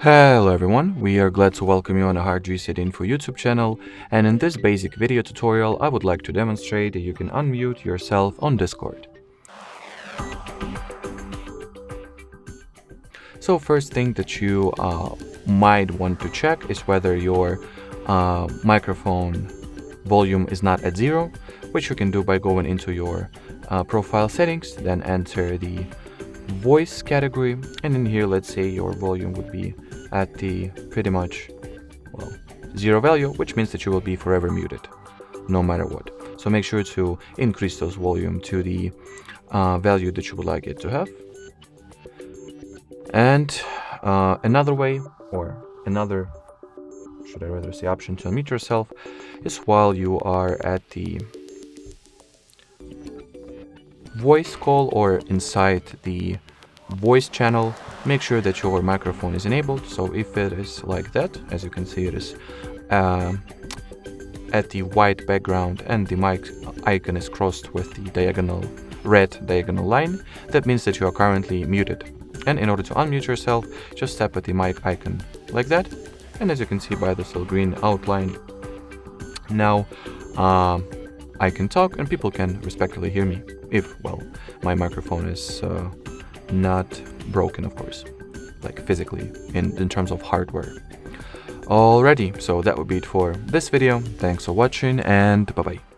Hello everyone, we are glad to welcome you on the HardReset.Info YouTube channel, and in this basic video tutorial I would like to demonstrate that you can unmute yourself on Discord. So first thing that you might want to check is whether your microphone volume is not at 0, which you can do by going into your profile settings, then enter the voice category, and in here let's say your volume would be at the pretty much 0 value, which means that you will be forever muted no matter what. So make sure to increase those volume to the value that you would like it to have. And another way, or another, should I rather say, option to unmute yourself is while you are at the voice call or inside the voice channel, make sure that your microphone is enabled. So if it is like that, as you can see, it is at the white background and the mic icon is crossed with the red diagonal line, that means that you are currently muted. And in order to unmute yourself, just tap at the mic icon like that, and as you can see by this little green outline, now I can talk and people can respectively hear me if, well, my microphone is not broken, of course, like physically in terms of hardware. Alrighty, so that would be it for this video. Thanks for watching and bye bye.